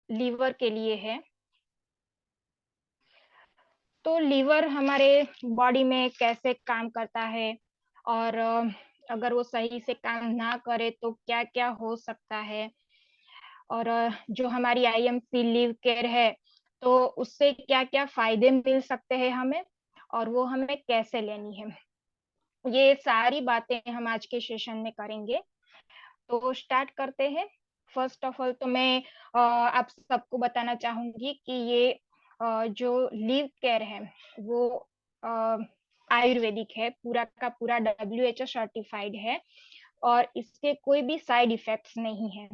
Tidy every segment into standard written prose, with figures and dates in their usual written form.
Liver के लिए है। तो लीवर हमारे बॉडी में कैसे काम करता है, और अगर वो सही से काम ना करे तो क्या-क्या हो सकता है, और जो हमारी आईएमसी लीव केयर है, तो उससे क्या-क्या फ़ायदे मिल सकते हैं हमें, और वो हमें कैसे लेनी है। ये सारी बातें हम आज के सेशन में करेंगे। तो स्टार्ट करते हैं। फर्स्ट ऑफ ऑल तो मैं आप सबको बताना चाहूँगी कि ये जो लीव केयर है वो अ, आयुर्वेदिक है, पूरा का पूरा डब्ल्यूएचओ सर्टिफाइड है, और इसके कोई भी साइड इफ़ेक्ट्स नहीं हैं।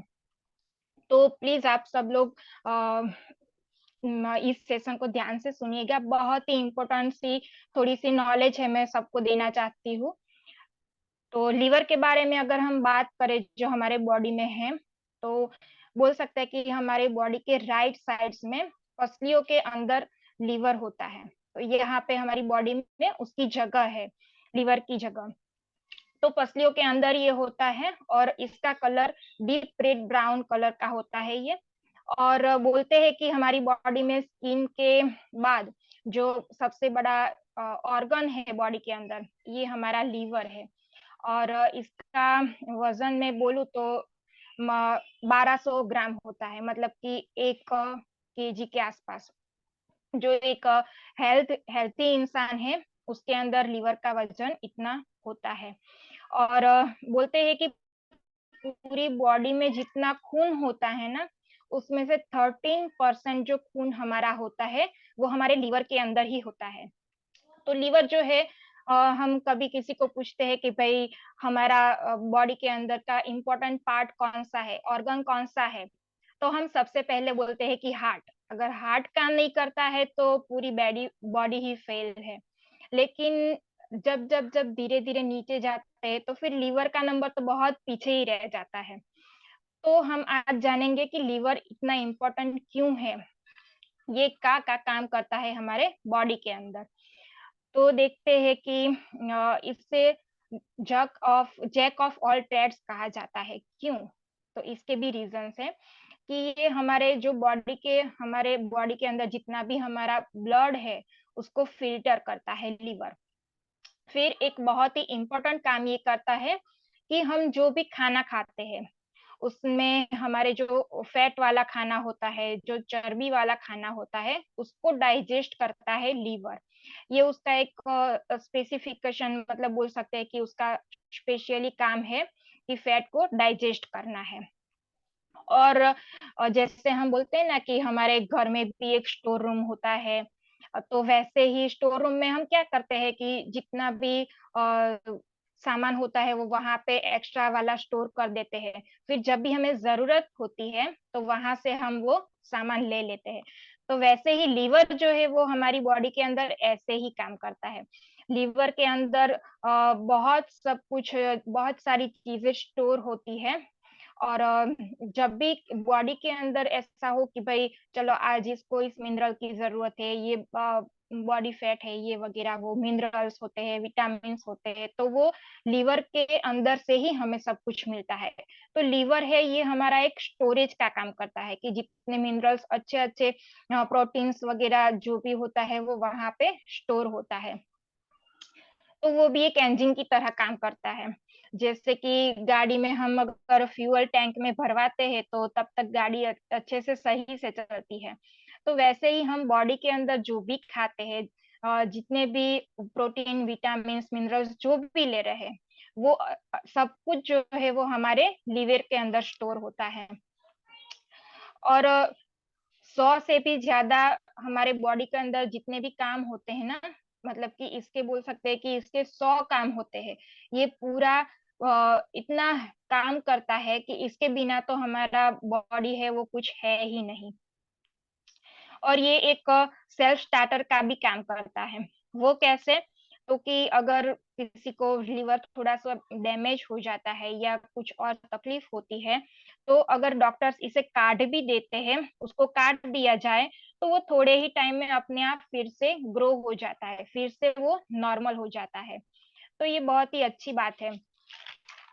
तो प्लीज़ आप सब लोग इस सेशन को ध्यान से सुनिएगा। बहुत ही इम्पोर्टेंट सी थोड़ी-सी नॉलेज है, मैं सबको देना चाहती हूँ। तो लीवर के बारे में अगर हम बात करें जो हमारे बॉडी में है, तो बोल सकते हैं कि हमारे बॉडी के राइट साइड्स में पसलियों के अंदर लीवर होता है। तो यहाँ पे हमारी बॉडी में उसकी जगह है, लीवर की जगह। तो पसलियों के अंदर ये होता है, और इसका colour deep red brown colour का होता है ये। और बोलते हैं कि हमारी बॉडी में स्किन के बाद जो सबसे बड़ा ऑर्गन है बॉडी के अंदर, ये हमारा लीवर है। और इसका वज़न में बोलूँ तो 1200 ग्राम होता है, मतलब कि 1 केजी के आसपास। जो एक हेल्थी इंसान है, उसके अंदर लीवर का वज़न इतना होता है। और बोलते हैं कि पूरी बॉडी में जितना खून होता है ना, उसमें से 13% जो खून हमारा होता है, वो हमारे लीवर के अंदर ही होता है। तो लीवर जो है, हम कभी किसी को पूछते हैं कि भई हमारा बॉडी के अंदर का इम्पोर्टेंट पार्ट कौन-सा है, ऑर्गन कौन-सा है? तो हम सबसे पहले बोलते हैं कि हार्ट। अगर हार्ट काम नहीं करता है तो पूरी बॉडी बॉडी ही फेल है। लेकिन जब धीरे-धीरे नीचे जाते हैं तो फिर लीवर का नंबर तो बहुत पीछे ही रह जाता है। तो हम आज जानेंगे कि लीवर इतना इम्पोर्टेंट क्यों है? ये क्या-क्या काम करता है हमारे बॉडी के अंदर? तो देखते हैं कि इससे जैक ऑफ ऑल ट्रेड्स कहा जाता है, क्यों? तो इसके भी रीज़न्स हैं कि ये हमारे बॉडी के अंदर जितना भी हमारा ब्लड है, उसको फ़िल्टर करता है लीवर। फिर एक बहुत ही इम्पोर्टेंट काम ये करता है कि हम जो भी खाना खाते हैं, उसमें हमारे जो फैट वाला खाना होता है, जो चर्बी वाला खाना होता है, उसको डाइजेस्ट करता है लीवर। ये उसका एक स्पेसिफिकेशन, मतलब बोल सकते हैं कि उसका स्पेशली काम है कि फैट को डाइजेस्ट करना है। और जैसे हम बोलते हैं ना कि हमारे घर में भी एक स्टोर रूम होता है, तो वैसे ही स्टोर रूम में हम क्या करते हैं कि जितना भी सामान होता है वो वहाँ पे एक्स्ट्रा वाला स्टोर कर देते हैं। फिर जब भी हमें ज़रूरत होती है, तो वहाँ से हम वो सामान ले लेते हैं। तो वैसे ही लीवर जो है वो हमारी बॉडी के अंदर ऐसे ही काम करता है। लीवर के अंदर बहुत सारी चीज़ें स्टोर होती है, और जब भी बॉडी के अंदर ऐसा हो कि भाई चलो आज इसको इस मिनरल की ज़रूरत है, ये बॉडी फैट है, ये वगैरह वो मिनरल्स होते हैं, विटामिन्स होते हैं, तो वो लीवर के अंदर से ही हमें सब कुछ मिलता है। तो लीवर है, ये हमारा एक स्टोरेज का काम करता है कि जितने मिनरल्स अच्छे-अच्छे प्रोटीन्स वगैरह जो भी होता है, वो वहाँ पे स्टोर होता है। तो वो भी एक इंजन की तरह काम करता है। जैसे कि गाड़ी में हम अगर फ्यूल टैंक में भरवाते हैं तो तब तक गाड़ी अच्छे से सही से चलती है। तो वैसे ही हम बॉडी के अंदर जो भी खाते हैं, जितने भी प्रोटीन, विटामिन्स, मिनरल्स जो भी ले रहे हैं, वो सब कुछ जो है वो हमारे लीवर के अंदर स्टोर होता है। और 100 से भी ज़्यादा हमारे बॉडी के अंदर जितने भी काम होते हैं ना, मतलब कि इसके बोल सकते हैं कि इसके 100 काम होते हैं। ये पूरा इतना काम करता है कि इसके बिना तो हमारा बॉडी है वो कुछ है ही नहीं। और ये एक सेल्फ स्टार्टर का भी काम करता है। वो कैसे? तो कि अगर किसी को लिवर थोड़ा-सा डैमेज हो जाता है या कुछ और तकलीफ होती है, तो अगर डॉक्टर्स इसे काट भी देते हैं, उसको काट दिया जाए, तो वो थोड़े ही टाइम में अपने आप फिर से ग्रो हो जाता है, फिर से वो नॉर्मल हो जाता है। तो ये बहुत ही अच्छी बात है।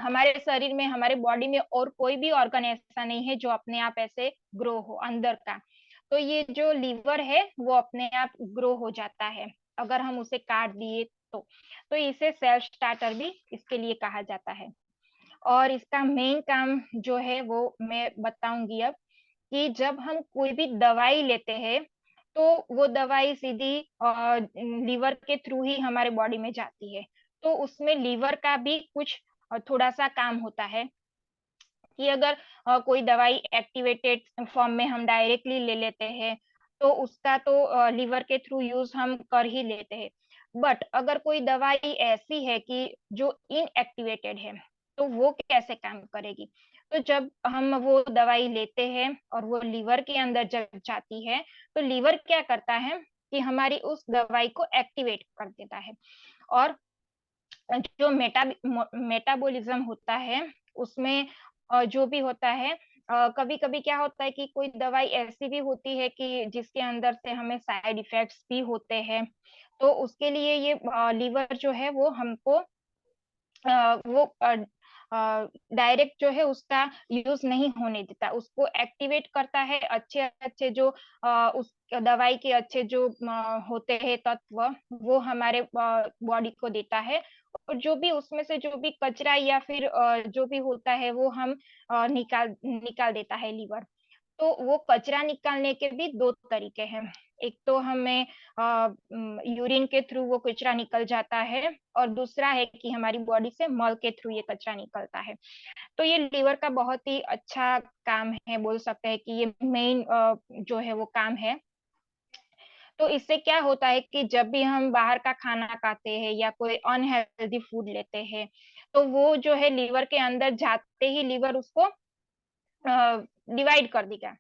हमारे शरीर में, हमारे बॉडी में और कोई भी ऑर्गन ऐसा नहीं है जो अपने आप ऐसे ग्रो हो अंदर का। तो ये जो लीवर है वो अपने आप ग्रो हो जाता है अगर हम उसे काट दिए तो इसे सेल्फ स्टार्टर भी इसके लिए कहा जाता है। और इसका मेन काम जो है वो मैं बताऊंगी अब, कि जब हम कोई भी दवाई लेते हैं तो वो दवाई सीधी लीवर के थ्रू ही हमारे बॉडी में जाती है। तो उसमें लीवर का भी कुछ थोड़ा सा काम होता है, कि अगर कोई दवाई एक्टिवेटेड फॉर्म में हम डायरेक्टली ले लेते हैं तो उसका तो लीवर के थ्रू यूज हम कर ही लेते हैं। बट अगर कोई दवाई ऐसी है कि जो इनएक्टिवेटेड है तो वो कैसे काम करेगी। तो जब हम वो दवाई लेते हैं और वो लीवर के अंदर जब जाती है तो लीवर क्या करता है कि हमारी उस दवाई को एक्टिवेट कर देता है। और जो मेटाबॉलिज्म होता है उसमें जो भी होता है, कभी कभी क्या होता है कि कोई दवाई ऐसी भी होती है कि जिसके अंदर से हमें साइड इफेक्ट्स भी होते हैं। तो उसके लिए ये लीवर जो है वो हमको वो डायरेक्ट जो है उसका यूज नहीं होने देता, उसको एक्टिवेट करता है। अच्छे अच्छे जो उस दवाई के अच्छे जो होते हैं तत्व वो हमारे बॉडी को देता है। और जो भी उसमें से जो भी कचरा या फिर जो भी होता है वो हम निकाल निकाल देता है लीवर। तो वो कचरा निकालने के भी दो तरीके हैं। एक तो हमें यूरिन के थ्रू वो कचरा निकल जाता है, और दूसरा है कि हमारी बॉडी से मल के थ्रू ये कचरा निकलता है। तो ये लीवर का बहुत ही अच्छा काम है, बोल सकते हैं कि ये मेन जो है वो काम है। तो इससे क्या होता है कि जब भी हम बाहर का खाना खाते हैं या कोई अनहेल्दी फूड लेते हैं तो वो जो है लीवर के अंदर जाते ही लीवर उसको डिवाइड कर देगा।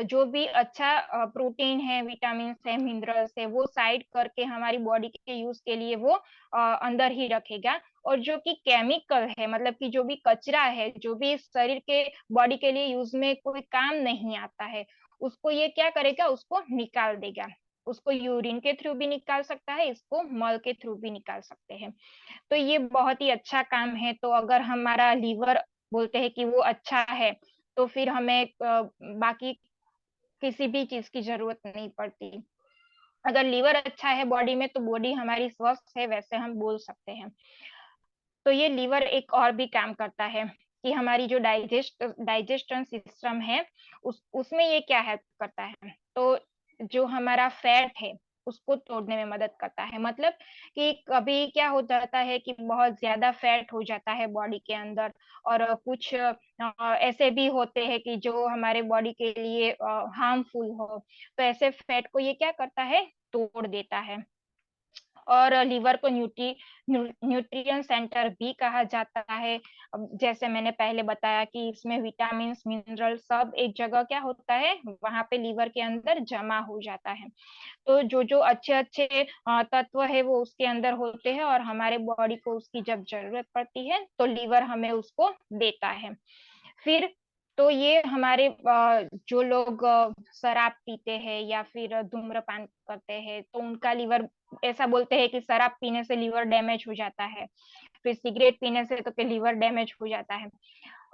जो भी अच्छा प्रोटीन है, विटामिन है, मिनरल्स है, वो साइड करके हमारी बॉडी के यूज के लिए वो अंदर ही रखेगा। और जो कि केमिकल है, मतलब कि जो भी कचरा है, जो भी शरीर के बॉडी के लिए यूज में कोई काम नहीं आता है, उसको ये क्या करेगा, उसको निकाल देगा। उसको यूरिन के थ्रू भी निकाल सकता है, इसको मल के थ्रू भी निकाल सकते हैं। तो ये बहुत ही अच्छा काम है। तो अगर हमारा लीवर बोलते हैं कि वो अच्छा है तो फिर हमें बाकी किसी भी चीज की जरूरत नहीं पड़ती। अगर लीवर अच्छा है बॉडी में तो बॉडी हमारी स्वस्थ है, वैसे हम बोल सकते हैं। तो ये लीवर एक और भी काम करता है कि हमारी जो डाइजेस्टन सिस्टम है उसमें ये क्या हेल्प करता है। तो जो हमारा फैट है उसको तोड़ने में मदद करता है। मतलब कि कभी क्या हो जाता है कि बहुत ज्यादा फैट हो जाता है बॉडी के अंदर, और कुछ ऐसे भी होते हैं कि जो हमारे बॉडी के लिए हार्मफुल हो। तो ऐसे फैट को ये क्या करता है, तोड़ देता है। और लीवर को न्यूट्रिशन सेंटर भी कहा जाता है। अब जैसे मैंने पहले बताया कि इसमें विटामिन मिनरल सब एक जगह क्या होता है, वहां पे लीवर के अंदर जमा हो जाता है। तो जो जो अच्छे अच्छे तत्व है वो उसके अंदर होते हैं, और हमारे बॉडी को उसकी जब जरूरत पड़ती है तो लीवर हमें उसको देता है। फिर तो ये हमारे जो लोग शराब पीते हैं या फिर धूम्रपान करते हैं तो उनका लीवर, ऐसा बोलते हैं कि शराब पीने से लीवर डैमेज हो जाता है, फिर सिगरेट पीने से तो लीवर डैमेज हो जाता है।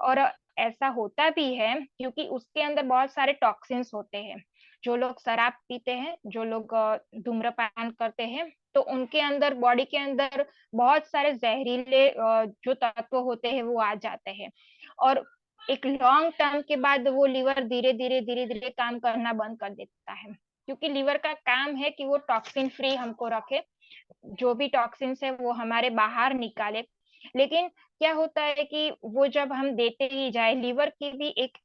और ऐसा होता भी है क्योंकि उसके अंदर बहुत सारे टॉक्सिन्स होते हैं। जो लोग शराब पीते हैं, जो लोग धूम्रपान करते हैं, तो उनके अंदर, बॉडी के अंदर बहुत सारे जहरीले जो तत्व होते हैं वो आ जाते हैं। और एक लॉन्ग टर्म के बाद वो लीवर धीरे धीरे काम करना बंद कर देता है, क्योंकि लीवर का काम है कि वो टॉक्सिन फ्री हमको रखे, जो भी टॉक्सिन्स है वो हमारे बाहर निकाले। लेकिन क्या होता है कि वो जब हम देते ही जाए, लीवर की भी एक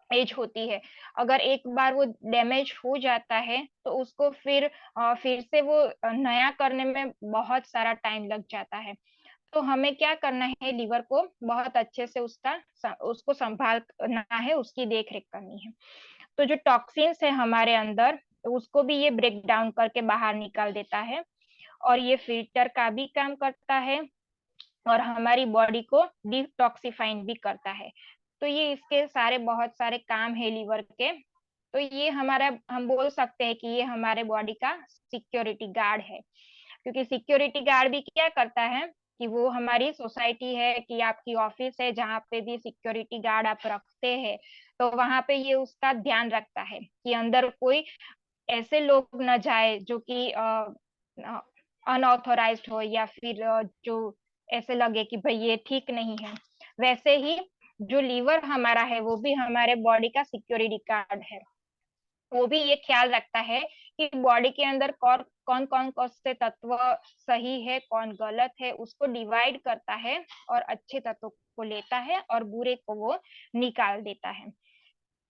एज होती है। अगर एक बार वो डैमेज हो जाता है तो उसको फिर से वो नया करने में बहुत सारा टाइम लग जाता है। तो हमें क्या करना है, लीवर को बहुत अच्छे से उसको संभालना है, उसकी देख रेख करनी है। तो जो टॉक्सिन्स है हमारे अंदर उसको भी ये ब्रेक डाउन करके बाहर निकाल देता है, और ये फिल्टर का भी काम करता है, और हमारी बॉडी को डिटॉक्सिफाइन भी करता है। तो ये इसके सारे बहुत सारे काम है लीवर के। तो ये हमारा, हम बोल सकते हैं कि ये हमारे बॉडी का सिक्योरिटी गार्ड है। क्योंकि सिक्योरिटी गार्ड भी क्या करता है, कि वो हमारी सोसाइटी है, कि आपकी ऑफिस है जहाँ पे भी सिक्योरिटी गार्ड आप रखते हैं, तो वहां पे ये उसका ध्यान रखता है कि अंदर कोई ऐसे लोग न जाए जो कि अनऑथोराइज्ड हो, या फिर जो ऐसे लगे कि भाई ये ठीक नहीं है। वैसे ही जो लीवर हमारा है वो भी हमारे बॉडी का सिक्योरिटी गार्ड है। वो भी ये ख्याल रखता है कि बॉडी के अंदर कौन कौन कौन से तत्व सही है, कौन गलत है, उसको डिवाइड करता है और अच्छे तत्वों को लेता है और बुरे को वो निकाल देता है।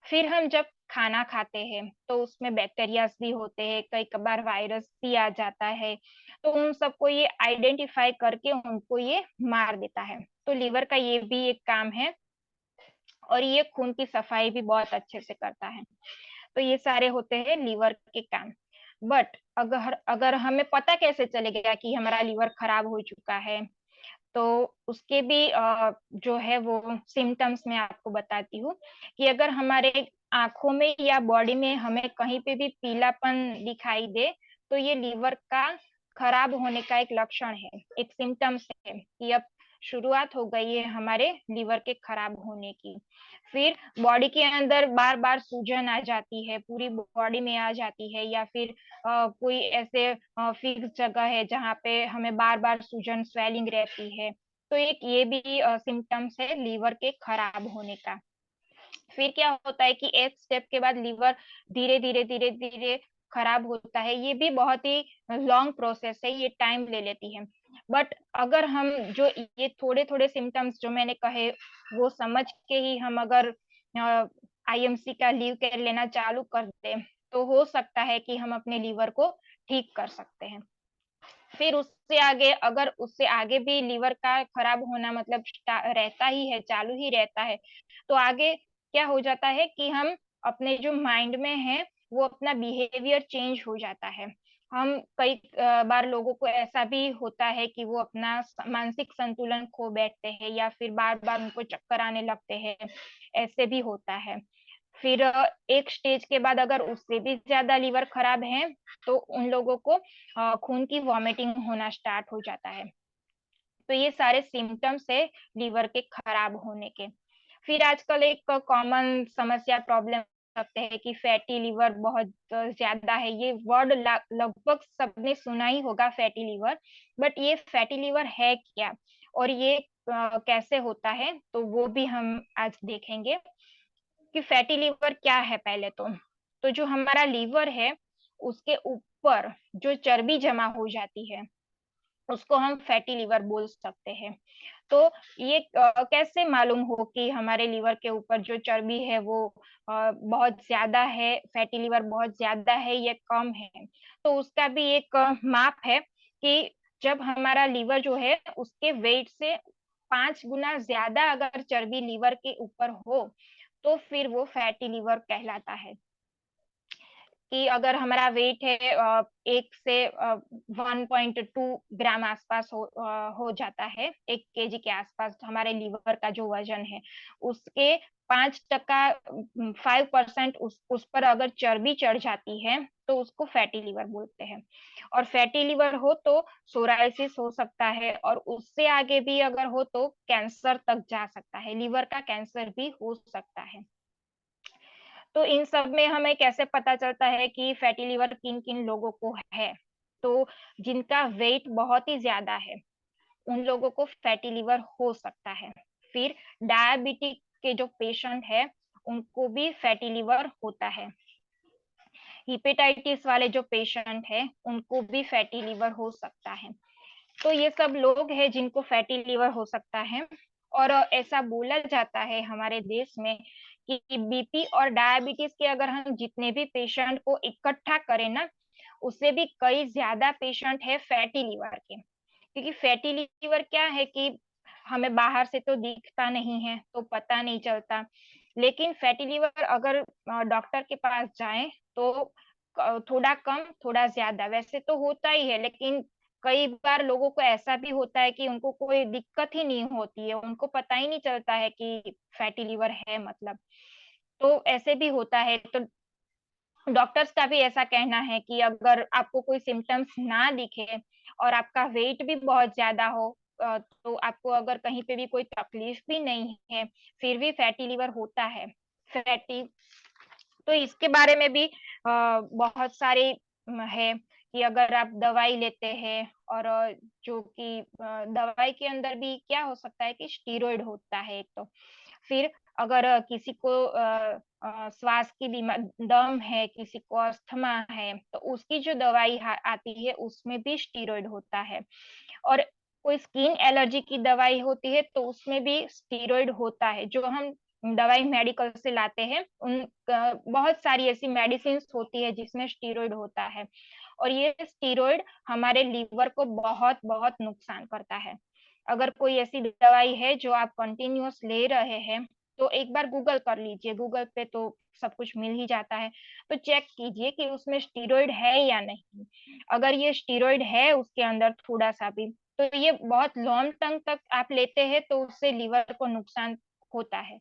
फिर हम जब खाना खाते हैं तो उसमें बैक्टीरियाज भी होते हैं, कई कबार वायरस भी आ जाता है, तो उन सबको ये आइडेंटिफाई करके उनको ये मार देता है। तो लीवर का ये भी एक काम है, और ये खून की सफाई भी बहुत अच्छे से करता है। तो ये सारे होते हैं लीवर के काम। बट अगर अगर हमें पता कैसे चलेगा कि हमारा लीवर खराब हो चुका है, तो उसके भी जो है वो सिम्टम्स मैं आपको बताती हूँ। कि अगर हमारे आंखों में या बॉडी में हमें कहीं पे भी पीलापन दिखाई दे, तो ये लीवर का खराब होने का एक लक्षण है, एक सिम्टम्स है कि अब शुरुआत हो गई है हमारे लीवर के खराब होने की। फिर बॉडी के अंदर बार बार सूजन आ जाती है, पूरी बॉडी में आ जाती है, या फिर कोई ऐसे फिक्स जगह है जहाँ पे हमें बार बार सूजन स्वेलिंग रहती है। तो एक ये भी सिम्टम्स है लीवर के खराब होने का। फिर क्या होता है कि एक स्टेप के बाद लीवर धीरे धीरे धीरे धीरे खराब होता है। ये भी बहुत ही लॉन्ग प्रोसेस है, ये टाइम ले लेती है। बट अगर हम जो ये थोड़े थोड़े सिम्टम्स जो मैंने कहे वो समझ के ही हम अगर आईएमसी का लीव केयर लेना चालू कर दें, तो हो सकता है कि हम अपने लीवर को ठीक कर सकते हैं। फिर उससे आगे, अगर उससे आगे भी लीवर का खराब होना मतलब रहता ही है, चालू ही रहता है, तो आगे क्या हो जाता है कि हम अपने जो माइंड में है वो अपना बिहेवियर चेंज हो जाता है। हम कई बार लोगों को ऐसा भी होता है कि वो अपना मानसिक संतुलन खो बैठते हैं, या फिर बार बार उनको चक्कर आने लगते हैं, ऐसे भी होता है। फिर एक स्टेज के बाद अगर उससे भी ज्यादा लीवर खराब है, तो उन लोगों को खून की वॉमिटिंग होना स्टार्ट हो जाता है। तो ये सारे सिम्टम्स है लीवर के खराब होने के। फिर आजकल एक कॉमन समस्या प्रॉब्लम सकते हैं कि फैटी लीवर बहुत ज्यादा है। ये वर्ड लगभग सबने सुना ही होगा, फैटी लीवर। बट ये फैटी लीवर है क्या, और ये कैसे होता है, तो वो भी हम आज देखेंगे कि फैटी लीवर क्या है। पहले तो जो हमारा लीवर है उसके ऊपर जो चर्बी जमा हो जाती है उसको हम फैटी लीवर बोल सकते हैं। तो ये कैसे मालूम हो कि हमारे लीवर के ऊपर जो चर्बी है वो बहुत ज्यादा है, फैटी लीवर बहुत ज्यादा है या कम है। तो उसका भी एक माप है कि जब हमारा लीवर जो है उसके वेट से 5 गुना ज्यादा अगर चर्बी लीवर के ऊपर हो, तो फिर वो फैटी लीवर कहलाता है। कि अगर हमारा वेट है 1 से 1.2 ग्राम आसपास हो जाता है, 1 केजी के आसपास हमारे लीवर का जो वजन है, उसके 5%, 5% उस पर अगर चर्बी चढ़ जाती है तो उसको फैटी लीवर बोलते हैं। और फैटी लीवर हो तो सोराइसिस हो सकता है, और उससे आगे भी अगर हो तो कैंसर तक जा सकता है, लीवर का कैंसर भी हो सकता है। तो इन सब में हमें कैसे पता चलता है कि फैटी लिवर किन किन लोगों को है। तो जिनका वेट बहुत ही ज्यादा है उन लोगों को फैटी लिवर हो सकता है। फिर डायबिटिक के जो पेशेंट है उनको भी फैटी लिवर होता है। हिपेटाइटिस वाले जो पेशेंट है उनको भी फैटी लिवर हो सकता है। तो ये सब लोग हैं जिनको फैटी लिवर हो सकता है। और ऐसा बोला जाता है हमारे देश में कि बीपी और डायबिटीज के अगर हम जितने भी पेशेंट को इकट्ठा करें ना, उससे भी कई ज्यादा पेशेंट है फैटी लिवर के। क्योंकि फैटी लिवर क्या है कि हमें बाहर से तो दिखता नहीं है, तो पता नहीं चलता। लेकिन फैटी लिवर अगर डॉक्टर के पास जाएं तो थोड़ा कम थोड़ा ज्यादा वैसे तो होता ही है, लेकिन कई बार लोगों को ऐसा भी होता है कि उनको कोई दिक्कत ही नहीं होती है, उनको पता ही नहीं चलता है कि फैटी लिवर है मतलब। तो ऐसे भी होता है। तो डॉक्टर्स का भी ऐसा कहना है कि अगर आपको कोई सिम्टम्स ना दिखे और आपका वेट भी बहुत ज्यादा हो, तो आपको अगर कहीं पे भी कोई तकलीफ भी नहीं है, फिर भी फैटी लिवर होता है, फैटी, तो इसके बारे में भी बहुत सारे है कि अगर आप दवाई लेते हैं और जो कि दवाई के अंदर भी क्या हो सकता है कि स्टीरॉयड होता है एक तो। फिर अगर किसी को श्वास की दम है, किसी को अस्थमा है, तो उसकी जो दवाई आती है उसमें भी स्टीरॉयड होता है। और कोई स्किन एलर्जी की दवाई होती है तो उसमें भी स्टीरॉयड होता है। जो हम दवाई मेडिकल से लाते हैं उन बहुत सारी ऐसी मेडिसिन होती है जिसमें स्टीरॉयड होता है, और ये स्टीरॉयड हमारे लीवर को बहुत बहुत नुकसान करता है। अगर कोई ऐसी दवाई है जो आप कंटिन्यूअस ले रहे हैं, तो एक बार गूगल कर लीजिए, गूगल पे तो सब कुछ मिल ही जाता है, तो चेक कीजिए कि उसमें स्टीरॉयड है या नहीं। अगर ये स्टीरॉयड है उसके अंदर थोड़ा सा भी, तो ये बहुत लॉन्ग टर्म तक आप लेते हैं तो उससे लीवर को नुकसान होता है।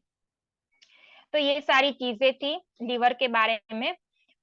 तो ये सारी चीजें थी लीवर के बारे में।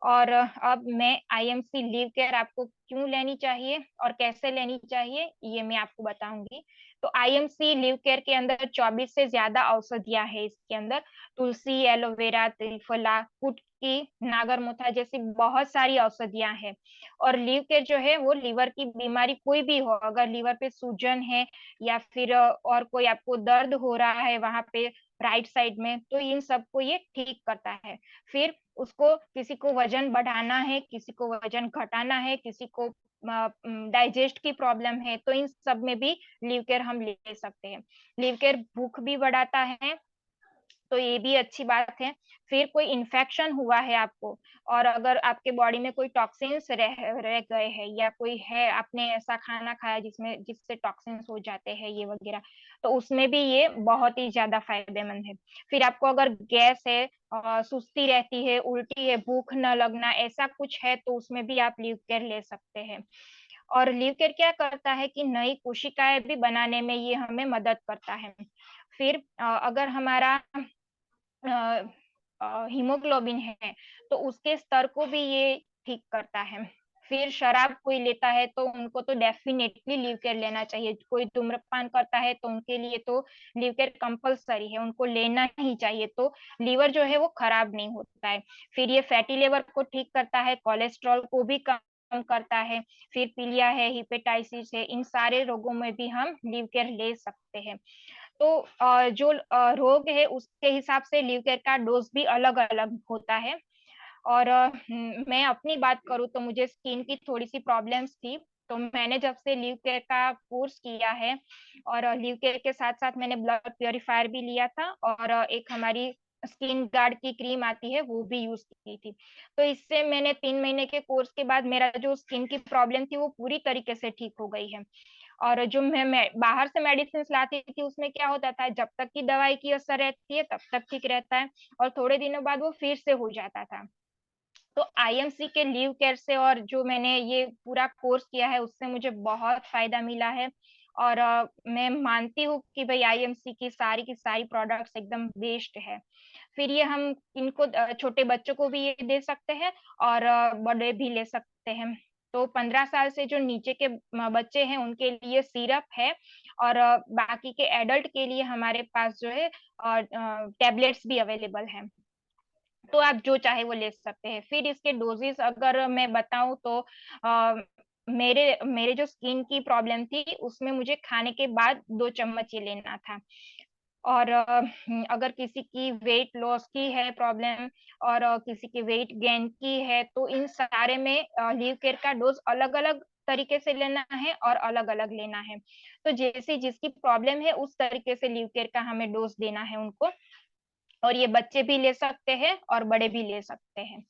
और अब मैं आईएमसी लीव केयर आपको क्यों लेनी चाहिए और कैसे लेनी चाहिए ये मैं आपको बताऊंगी। तो आईएमसी लीव केयर के अंदर 24 से ज्यादा औषधियां है। इसके अंदर तुलसी, एलोवेरा, त्रिफला, कुटकी, नागरमोथा जैसी बहुत सारी औषधियां हैं। और लीव केयर जो है वो लीवर की बीमारी कोई भी हो, अगर लीवर पे सूजन है या फिर और कोई आपको दर्द हो रहा है वहां पे राइट साइड में, तो इन सबको ये ठीक करता है। फिर उसको किसी को वजन बढ़ाना है, किसी को वजन घटाना है, किसी को डाइजेस्ट की प्रॉब्लम है, तो इन सब में भी लीव केयर हम ले सकते हैं। लीव केयर भूख भी बढ़ाता है, तो ये भी अच्छी बात है। फिर कोई इन्फेक्शन हुआ है आपको, और अगर आपके बॉडी में कोई टॉक्सिन्स रह गए हैं, या कोई है आपने ऐसा खाना खाया जिससे टॉक्सिन्स हो जाते हैं ये वगैरह, तो उसमें भी ये बहुत ही ज्यादा फायदेमंद है। फिर आपको अगर गैस है, सुस्ती रहती है, उल्टी है, भूख न लगना, ऐसा कुछ है, तो उसमें भी आप लीव केयर ले सकते हैं। और लीव केयर क्या करता है कि नई कोशिकाएं भी बनाने में ये हमें मदद करता है। फिर अगर हमारा हीमोग्लोबिन है, तो उसके स्तर को भी ये ठीक करता है। फिर शराब कोई लेता है तो उनको तो डेफिनेटली लीव केयर लेना चाहिए। कोई धूम्रपान करता है तो उनके लिए तो लीव केयर कंपलसरी है, उनको लेना ही चाहिए, तो लीवर जो है वो खराब नहीं होता है। फिर ये फैटी लिवर को ठीक करता है, कोलेस्ट्रॉल को भी कम करता है। फिर पीलिया है, हिपेटाइटिस है, इन सारे रोगों में भी हम लीव केयर ले सकते हैं। तो जो रोग है उसके हिसाब से लीव केयर का डोज भी अलग अलग होता है। और मैं अपनी बात करूँ तो मुझे स्किन की थोड़ी सी प्रॉब्लम्स थी, तो मैंने जब से लीव केयर का कोर्स किया है, और लीव केयर के साथ साथ मैंने ब्लड प्योरीफायर भी लिया था, और एक हमारी स्किन गार्ड की क्रीम आती है वो भी यूज की थी। तो इससे मैंने 3 महीने के कोर्स के बाद मेरा जो स्किन की प्रॉब्लम थी वो पूरी तरीके से ठीक हो गई है। और जो मैं बाहर से मेडिसिन लाती थी उसमें क्या होता था, जब तक की दवाई की असर रहती है तब तक ठीक रहता है, और थोड़े दिनों बाद वो फिर से हो जाता था। तो आईएमसी के लीव केयर से और जो मैंने ये पूरा कोर्स किया है उससे मुझे बहुत फायदा मिला है। और मैं मानती हूँ कि भाई आईएमसी की सारी प्रोडक्ट्स एकदम बेस्ट है। फिर ये हम इनको छोटे बच्चों को भी ये दे सकते हैं, और बड़े भी ले सकते हैं। तो 15 साल से जो नीचे के बच्चे हैं उनके लिए सिरप है, और बाकी के एडल्ट के लिए हमारे पास जो है टैबलेट्स भी अवेलेबल हैं। तो आप जो चाहे वो ले सकते हैं। फिर इसके डोजेस अगर मैं बताऊं तो अ, मेरे मेरे जो स्किन की प्रॉब्लम थी उसमें मुझे खाने के बाद 2 चम्मच ये लेना था। और अगर किसी की वेट लॉस की है प्रॉब्लम, और किसी की वेट गेन की है, तो इन सारे में लीव केयर का डोज अलग अलग तरीके से लेना है और अलग अलग लेना है। तो जैसे जिसकी प्रॉब्लम है उस तरीके से लीव केयर का हमें डोज देना है उनको। और ये बच्चे भी ले सकते हैं और बड़े भी ले सकते हैं।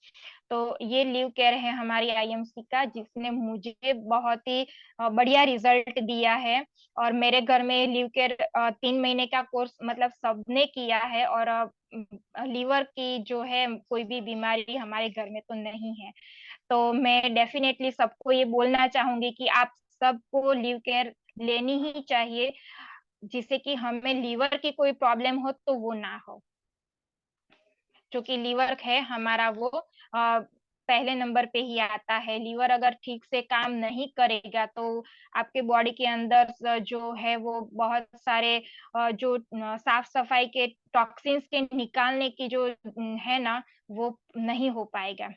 तो ये लीव केयर है हमारी आईएमसी का, जिसने मुझे बहुत ही बढ़िया रिजल्ट दिया है। और मेरे घर में लीव केयर 3 महीने का कोर्स मतलब सबने किया है, और लीवर की जो है कोई भी बीमारी हमारे घर में तो नहीं है। तो मैं डेफिनेटली सबको ये बोलना चाहूंगी कि आप सबको लीव केयर लेनी ही चाहिए, जिससे कि हमें लीवर की कोई प्रॉब्लम हो तो वो ना हो। जो कि लीवर है हमारा वो पहले नंबर पे ही आता है। लीवर अगर ठीक से काम नहीं करेगा तो आपके बॉडी के अंदर जो है वो बहुत सारे जो साफ सफाई के टॉक्सिन्स के निकालने की जो है ना, वो नहीं हो पाएगा।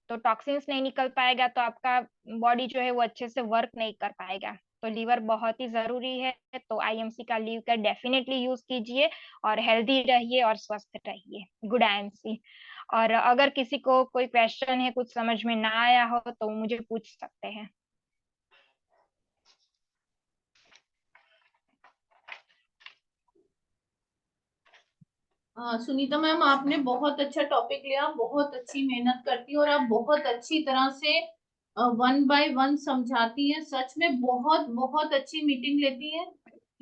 तो टॉक्सिन्स नहीं निकल पाएगा तो आपका बॉडी जो है वो अच्छे से वर्क नहीं कर पाएगा। तो लीवर बहुत ही जरूरी है। तो आईएमसी का लीवर डेफिनेटली यूज कीजिए और हेल्दी रहिए और स्वस्थ रहिए। Good IMC. और अगर किसी को कोई क्वेश्चन है, कुछ समझ में ना आया हो तो मुझे पूछ सकते हैं। सुनीता मैम, आपने बहुत अच्छा टॉपिक लिया, बहुत अच्छी मेहनत करती है और आप बहुत अच्छी तरह से वन बाय वन समझाती हैं। सच में बहुत बहुत अच्छी मीटिंग लेती हैं।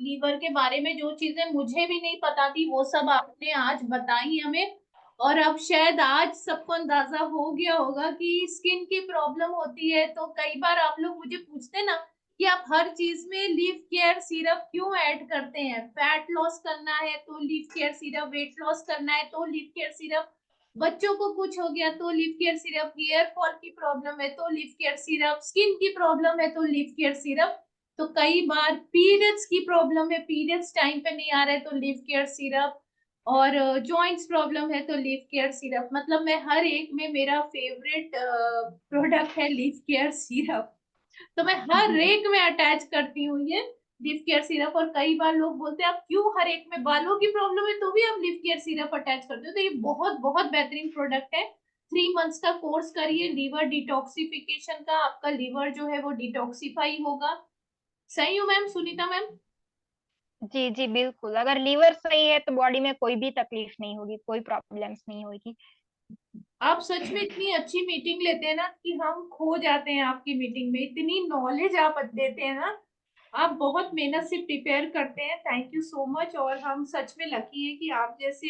लीवर के बारे में जो चीजें मुझे भी नहीं पता थी वो सब आपने आज बताई हमें। और अब शायद आज सबको अंदाजा हो गया होगा कि स्किन की प्रॉब्लम होती है तो कई बार आप लोग मुझे पूछते ना कि आप हर चीज में लीफ केयर सिरप क्यों ऐड करते हैं। फैट लॉस करना है तो leaf care syrup, weight loss करना है तो लीफ केयर सिरप, बच्चों को कुछ हो गया तो leaf care syrup, hair fall की प्रॉब्लम है तो लीफ केयर सिरप, स्किन की प्रॉब्लम है तो लीफ केयर सिरप। तो कई बार पीरियड्स की प्रॉब्लम है, पीरियड्स टाइम पे नहीं आ रहे तो लीफ केयर सिरप, और जॉइंट्स प्रॉब्लम है तो लीफ केयर सिरप। मतलब मैं हर एक में, मेरा फेवरेट प्रोडक्ट है लीफ केयर सिरप। तो मैं हर एक में अटैच करती हूँ ये लिप केयर सिरप। और कई बार लोग बोलते हैं आप क्यों हर एक में, बालों की प्रॉब्लम है तो भी आप लिप केयर सिरप अटैच करते हो। तो ये बहुत बहुत बेहतरीन प्रोडक्ट है। 3 मंथ्स का कोर्स करिए लीवर डिटॉक्सिफिकेशन का, आपका लीवर जो है वो डिटॉक्सिफाई होगा। सही हूँ मैम, सुनीता मैम? जी जी बिल्कुल। अगर लीवर सही है तो बॉडी में कोई भी तकलीफ नहीं होगी, कोई प्रॉब्लम्स नहीं होगी। आप सच में इतनी अच्छी मीटिंग लेते हैं ना कि हम खो जाते हैं आपकी मीटिंग में, इतनी नॉलेज आप देते हैं ना। आप बहुत मेहनत से प्रिपेयर करते हैं, थैंक यू सो मच। और हम सच में लकी हैं कि आप जैसे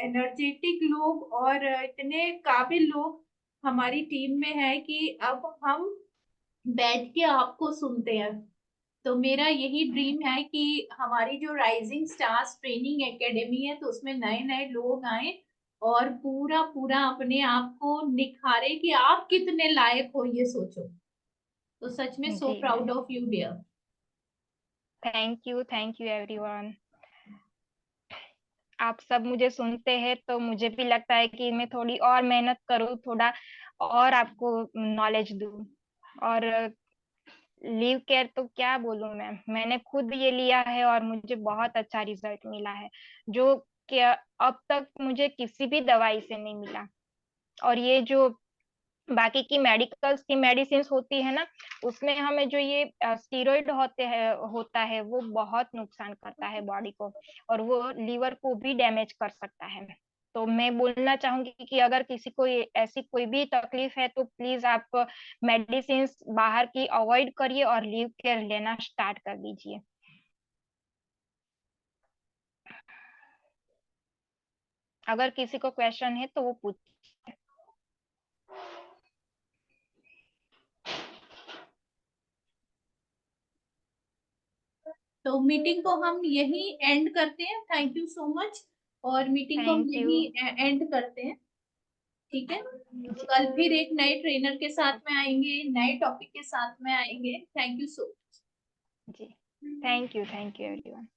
एनर्जेटिक लोग और इतने काबिल लोग हमारी टीम में है कि अब हम बैठ के आपको सुनते हैं। तो मेरा यही ड्रीम है कि हमारी जो राइजिंग स्टार्स ट्रेनिंग एकेडमी है तो उसमें नए नए लोग आए और पूरा पूरा अपने आप को निखारे कि आप कितने लायक हो, ये सोचो। तो सच में सो जी proud ma'am. Of you dear. Thank you everyone. आप सब मुझे सुनते हैं तो मुझे भी लगता है कि मैं थोड़ी और मेहनत करूँ, थोड़ा और आपको नॉलेज दूँ। और लीव केयर तो क्या बोलूं मैं, मैंने खुद ये लिया है और मुझे बहुत अच्छा रिजल्ट मिला है, जो कि अब तक मुझे किसी भी दवाई से नहीं मिला। और ये जो बाकी की मेडिकल्स की मेडिसिन होती है ना, उसमें हमें जो ये स्टीरॉइड होता है वो बहुत नुकसान करता है बॉडी को, और वो लीवर को भी डैमेज कर सकता है। तो मैं बोलना चाहूंगी कि अगर किसी को ऐसी कोई भी तकलीफ है तो प्लीज आप मेडिसिन बाहर की अवॉइड करिए और लीव केयर लेना स्टार्ट कर दीजिए। अगर किसी को क्वेश्चन है तो वो पूछ। तो मीटिंग को हम यही एंड करते हैं, थैंक यू सो मच। और मीटिंग को हम थैंक यू। यही एंड करते हैं, ठीक है। जी कल फिर एक नए ट्रेनर के साथ में आएंगे, नए टॉपिक के साथ में आएंगे। थैंक यू सो जी। Thank you everyone.